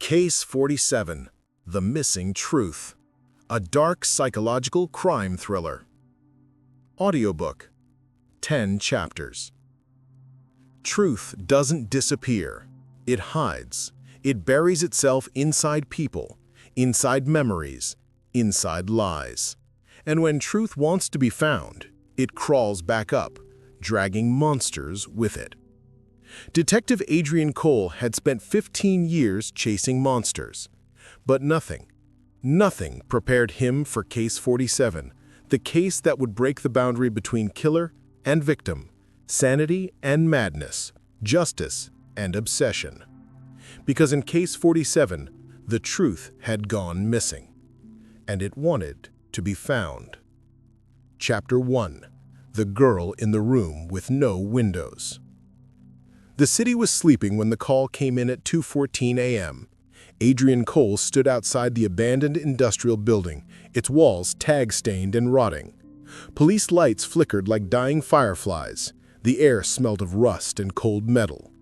Case 47, The Missing Truth, a dark psychological crime thriller. Audiobook, 10 chapters. Truth doesn't disappear. It hides. It buries itself inside people, inside memories, inside lies. And when truth wants to be found, it crawls back up, dragging monsters with it. Detective Adrian Cole had spent 15 years chasing monsters. But nothing prepared him for Case 47, the case that would break the boundary between killer and victim, sanity and madness, justice and obsession. Because in Case 47, the truth had gone missing, and it wanted to be found. Chapter 1. The Girl in the Room with No Windows. The city was sleeping when the call came in at 2:14 a.m. Adrian Cole stood outside the abandoned industrial building, its walls tag-stained and rotting. Police lights flickered like dying fireflies. The air smelled of rust and cold metal.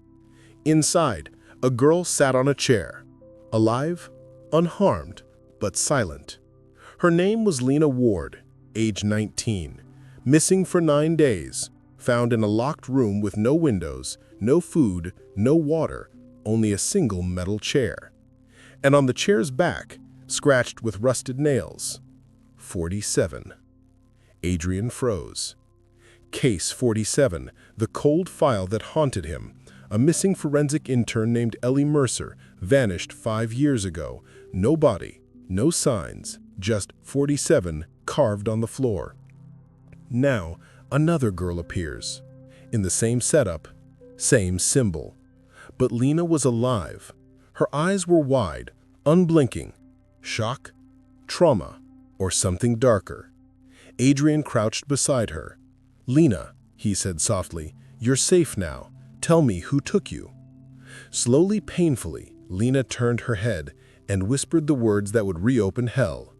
Inside, a girl sat on a chair, alive, unharmed, but silent. Her name was Lena Ward, age 19, missing for 9 days, found in a locked room with no windows, no food, no water, only a single metal chair. And on the chair's back, scratched with rusted nails, 47. Adrian froze. Case 47, the cold file that haunted him. A missing forensic intern named Ellie Mercer vanished 5 years ago. No body, no signs, just 47 carved on the floor. Now, another girl appears. In the same setup, same symbol. But Lena was alive. Her eyes were wide, unblinking. Shock, trauma, or something darker. Adrian crouched beside her. "Lena," he said softly, "you're safe now. Tell me who took you." Slowly, painfully, Lena turned her head and whispered the words that would reopen hell.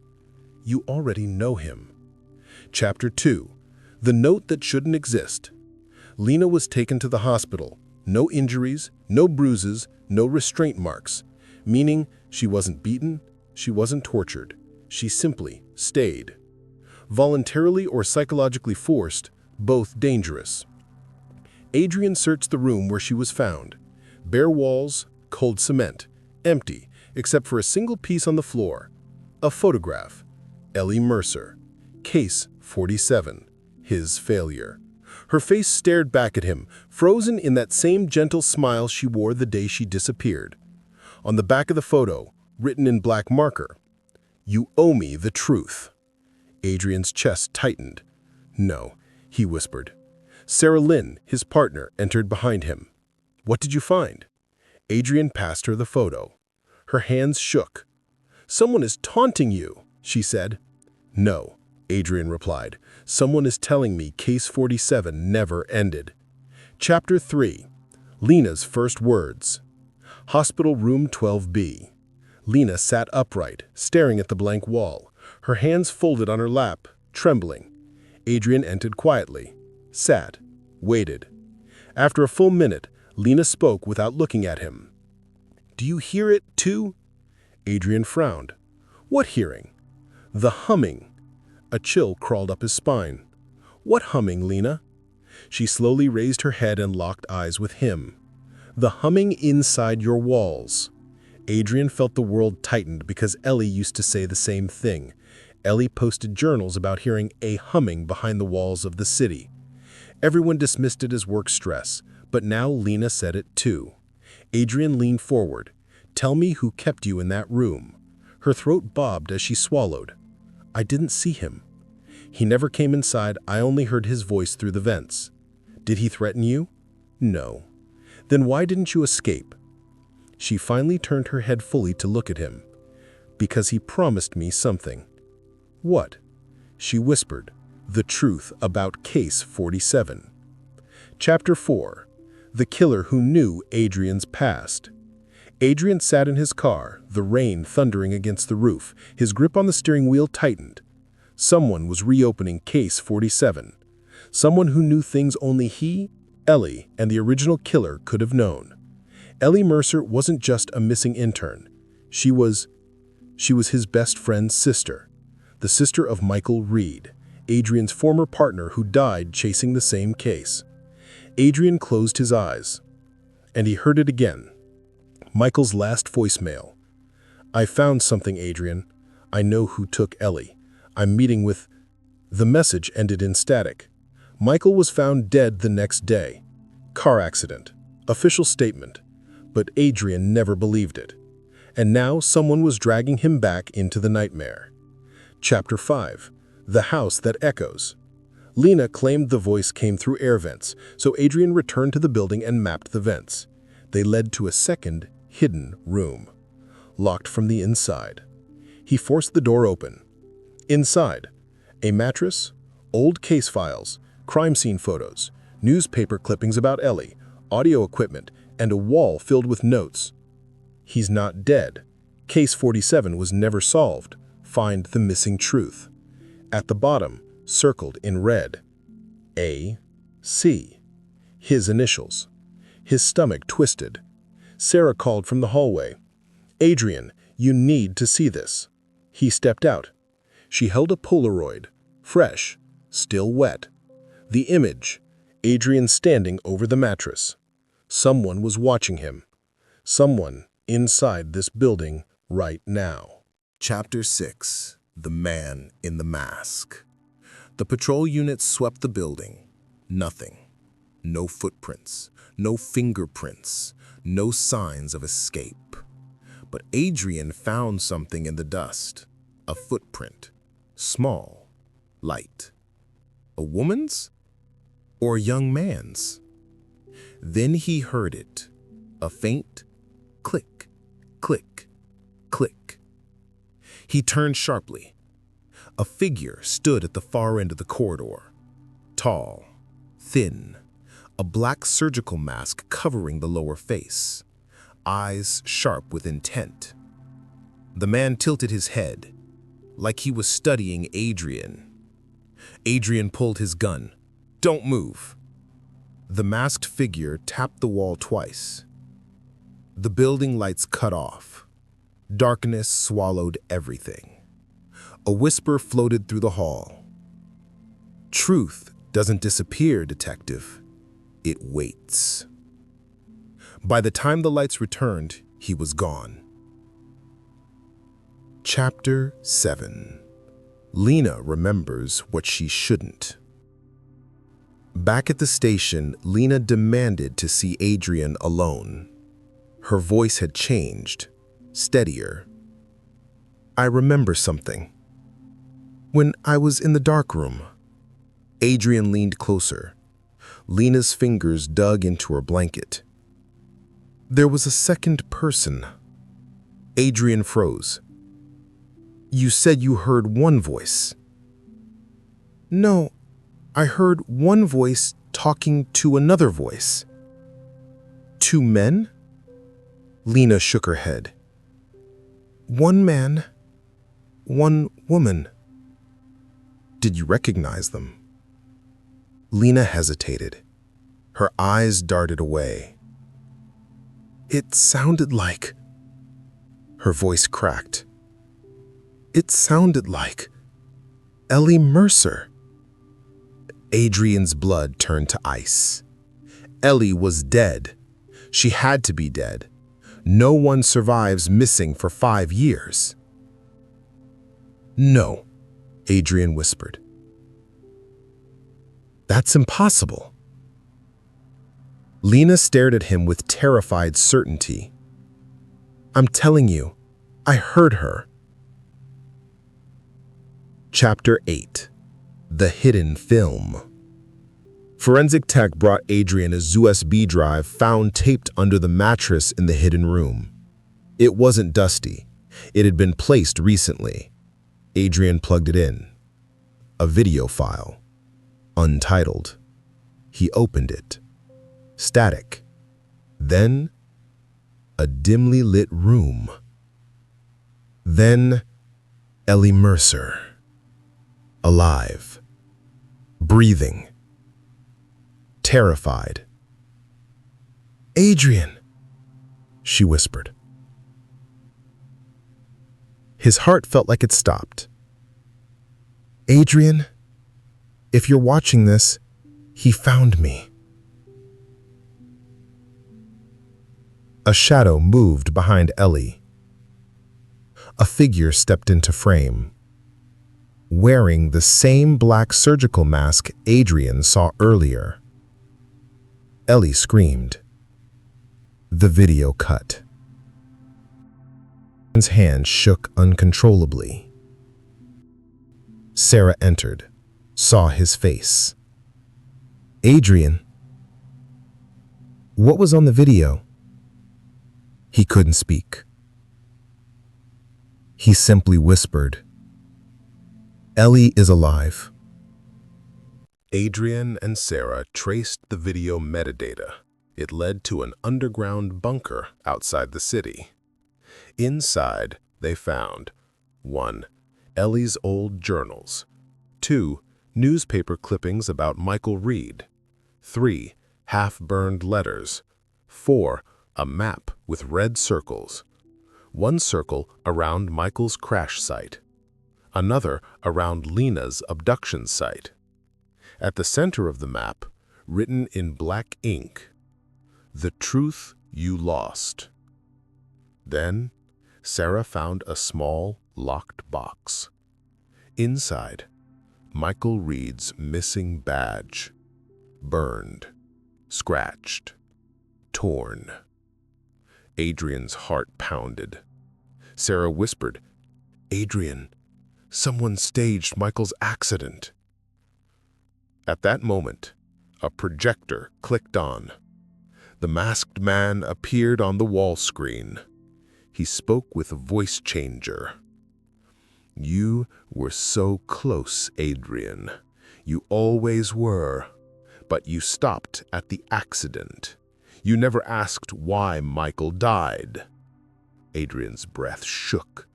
"You already know him." Chapter 2. The Note That Shouldn't Exist. Lena was taken to the hospital. No injuries, no bruises, no restraint marks. Meaning she wasn't beaten, she wasn't tortured. She simply stayed. Voluntarily or psychologically forced, both dangerous. Adrian searched the room where she was found. Bare walls, cold cement, empty, except for a single piece on the floor. A photograph. Ellie Mercer. Case 47. His failure. Her face stared back at him, frozen in that same gentle smile she wore the day she disappeared. On the back of the photo, written in black marker, "You owe me the truth." Adrian's chest tightened. "No," he whispered. Sarah Lynn, his partner, entered behind him. "What did you find?" Adrian passed her the photo. Her hands shook. "Someone is taunting you," she said. "No," Adrian replied. "Someone is telling me Case 47 never ended." Chapter 3. Lena's First Words. Hospital Room 12B. Lena sat upright, staring at the blank wall, her hands folded on her lap, trembling. Adrian entered quietly, sat, waited. After a full minute, Lena spoke without looking at him. "Do you hear it, too?" Adrian frowned. "What hearing?" "The humming." A chill crawled up his spine. "What humming, Lena?" She slowly raised her head and locked eyes with him. "The humming inside your walls." Adrian felt the world tightened because Ellie used to say the same thing. Ellie posted journals about hearing a humming behind the walls of the city. Everyone dismissed it as work stress, but now Lena said it too. Adrian leaned forward. "Tell me who kept you in that room." Her throat bobbed as she swallowed. "I didn't see him. He never came inside. I only heard his voice through the vents." "Did he threaten you?" "No." "Then why didn't you escape?" She finally turned her head fully to look at him. "Because he promised me something." "What?" She whispered, the truth about Case 47. Chapter 4. The Killer Who Knew Adrian's Past. Adrian sat in his car, the rain thundering against the roof. His grip on the steering wheel tightened. Someone was reopening Case 47. Someone who knew things only he, Ellie, and the original killer could have known. Ellie Mercer wasn't just a missing intern. She was his best friend's sister, the sister of Michael Reed, Adrian's former partner who died chasing the same case. Adrian closed his eyes, and he heard it again. Michael's last voicemail. "I found something, Adrian. I know who took Ellie. I'm meeting with..." The message ended in static. Michael was found dead the next day. Car accident. Official statement. But Adrian never believed it. And now someone was dragging him back into the nightmare. Chapter 5. The House That Echoes. Lena claimed the voice came through air vents, so Adrian returned to the building and mapped the vents. They led to a second, hidden room, locked from the inside. He forced the door open. Inside, a mattress, old case files, crime scene photos, newspaper clippings about Ellie, audio equipment, and a wall filled with notes. "He's not dead. Case 47 was never solved. Find the missing truth." At the bottom, circled in red, A.C. His initials. His stomach twisted. Sarah called from the hallway. "Adrian, you need to see this." He stepped out. She held a Polaroid, fresh, still wet. The image, Adrian standing over the mattress. Someone was watching him. Someone inside this building right now. Chapter 6. The Man in the Mask. The patrol unit swept the building. Nothing. No footprints, no fingerprints, no signs of escape. But Adrian found something in the dust. A footprint. Small. Light. A woman's? Or a young man's? Then he heard it. A faint click, click, click. He turned sharply. A figure stood at the far end of the corridor. Tall, thin, a black surgical mask covering the lower face, eyes sharp with intent. The man tilted his head, like he was studying Adrian. Adrian pulled his gun. "Don't move." The masked figure tapped the wall twice. The building lights cut off. Darkness swallowed everything. A whisper floated through the hall. "Truth doesn't disappear, Detective. It waits." By the time the lights returned, he was gone. Chapter 7. Lena remembers what she shouldn't. Back at the station, Lena demanded to see Adrian alone. Her voice had changed, steadier. "I remember something. When I was in the dark room." Adrian leaned closer. Lena's fingers dug into her blanket. "There was a second person." Adrian froze. "You said you heard one voice." "No, I heard one voice talking to another voice." "Two men?" Lena shook her head. "One man, one woman." "Did you recognize them?" Lena hesitated. Her eyes darted away. "It sounded like..." Her voice cracked. "It sounded like Ellie Mercer." Adrian's blood turned to ice. Ellie was dead. She had to be dead. No one survives missing for 5 years. "No," Adrian whispered. "That's impossible." Lena stared at him with terrified certainty. "I'm telling you, I heard her." Chapter 8. The Hidden Film. Forensic tech brought Adrian a USB drive found taped under the mattress in the hidden room. It wasn't dusty. It had been placed recently. Adrian plugged it in. A video file. Untitled. He opened it. Static. Then, a dimly lit room. Then, Ellie Mercer. Alive. Breathing. Terrified. "Adrian," she whispered. His heart felt like it stopped. "Adrian, if you're watching this, he found me." A shadow moved behind Ellie. A figure stepped into frame, wearing the same black surgical mask Adrian saw earlier. Ellie screamed. The video cut. His hand shook uncontrollably. Sarah entered, saw his face. "Adrian, what was on the video?" He couldn't speak. He simply whispered, "Ellie is alive." Adrian and Sarah traced the video metadata. It led to an underground bunker outside the city. Inside, they found 1. Ellie's old journals, 2. Newspaper clippings about Michael Reed, 3. Half-burned letters, 4. A map with red circles, one circle around Michael's crash site, another around Lena's abduction site. At the center of the map, written in black ink, "The truth you lost." Then, Sarah found a small, locked box. Inside, Michael Reed's missing badge, burned, scratched, torn. Adrian's heart pounded. Sarah whispered, "Adrian, someone staged Michael's accident." At that moment, a projector clicked on. The masked man appeared on the wall screen. He spoke with a voice changer. "You were so close, Adrian. You always were. But you stopped at the accident. You never asked why Michael died." Adrian's breath shook.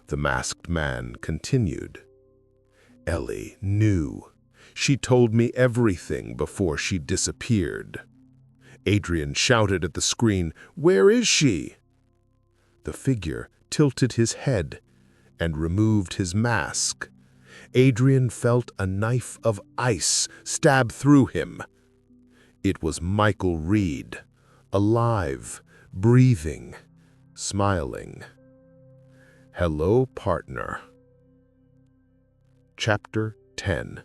The masked man continued. "Ellie knew. She told me everything before she disappeared." Adrian shouted at the screen, "Where is she?" The figure tilted his head and removed his mask. Adrian felt a knife of ice stab through him. It was Michael Reed, alive, breathing, smiling. "Hello, partner." Chapter 10.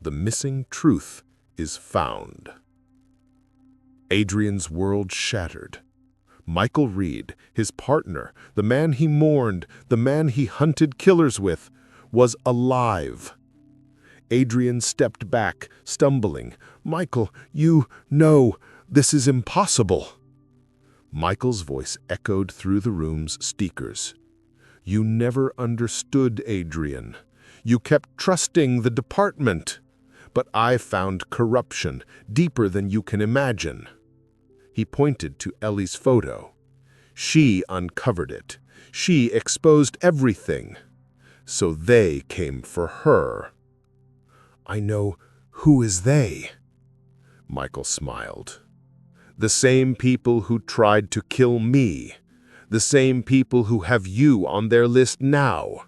The missing truth is found. Adrian's world shattered. Michael Reed, his partner, the man he mourned, the man he hunted killers with, was alive. Adrian stepped back, stumbling. "Michael, no, this is impossible." Michael's voice echoed through the room's speakers. "You never understood, Adrian. You kept trusting the department. But I found corruption deeper than you can imagine." He pointed to Ellie's photo. "She uncovered it. She exposed everything. So they came for her." "I know. Who is they?" Michael smiled. "The same people who tried to kill me. The same people who have you on their list now."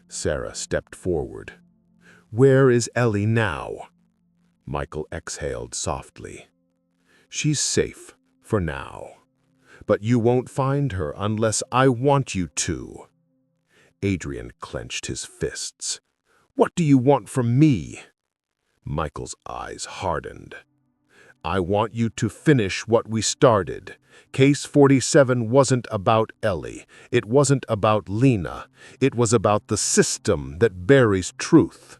Sarah stepped forward. "Where is Ellie now?" Michael exhaled softly. "She's safe for now. But you won't find her unless I want you to." Adrian clenched his fists. "What do you want from me?" Michael's eyes hardened. "I want you to finish what we started. Case 47 wasn't about Ellie. It wasn't about Lena. It was about the system that buries truth."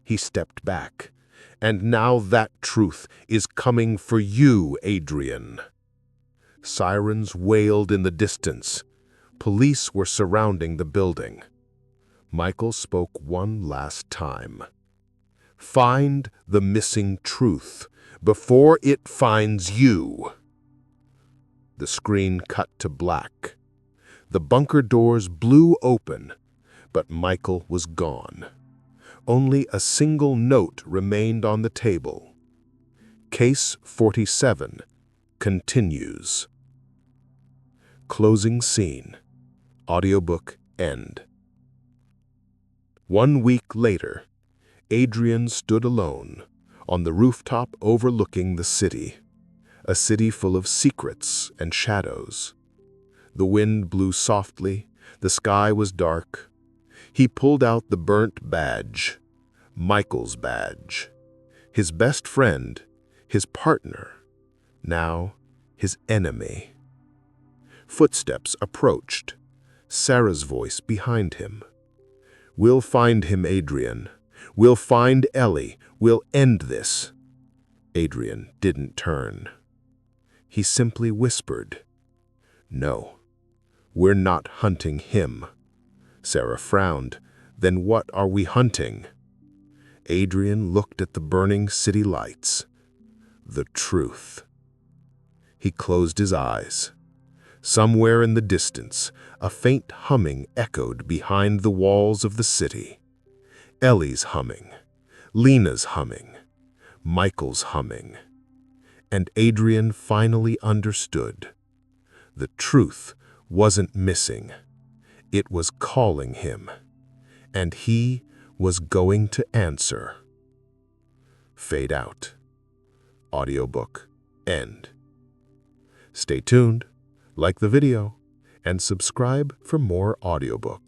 He stepped back. "And now that truth is coming for you, Adrian." Sirens wailed in the distance. Police were surrounding the building. Michael spoke one last time. "Find the missing truth before it finds you." The screen cut to black. The bunker doors blew open, but Michael was gone. Only a single note remained on the table. Case 47 continues. Closing scene. Audiobook End. 1 week later, Adrian stood alone on the rooftop overlooking the city, a city full of secrets and shadows. The wind blew softly, the sky was dark. He pulled out the burnt badge, Michael's badge, his best friend, his partner, now his enemy. Footsteps approached, Sarah's voice behind him. "We'll find him, Adrian. We'll find Ellie. We'll end this." Adrian didn't turn. He simply whispered, "No, we're not hunting him." Sarah frowned. "Then what are we hunting?" Adrian looked at the burning city lights. The truth. He closed his eyes. Somewhere in the distance, a faint humming echoed behind the walls of the city. Ellie's humming, Lena's humming, Michael's humming. And Adrian finally understood. The truth wasn't missing. It was calling him. And he was going to answer. Fade out. Audiobook end. Stay tuned, like the video, and subscribe for more audiobook.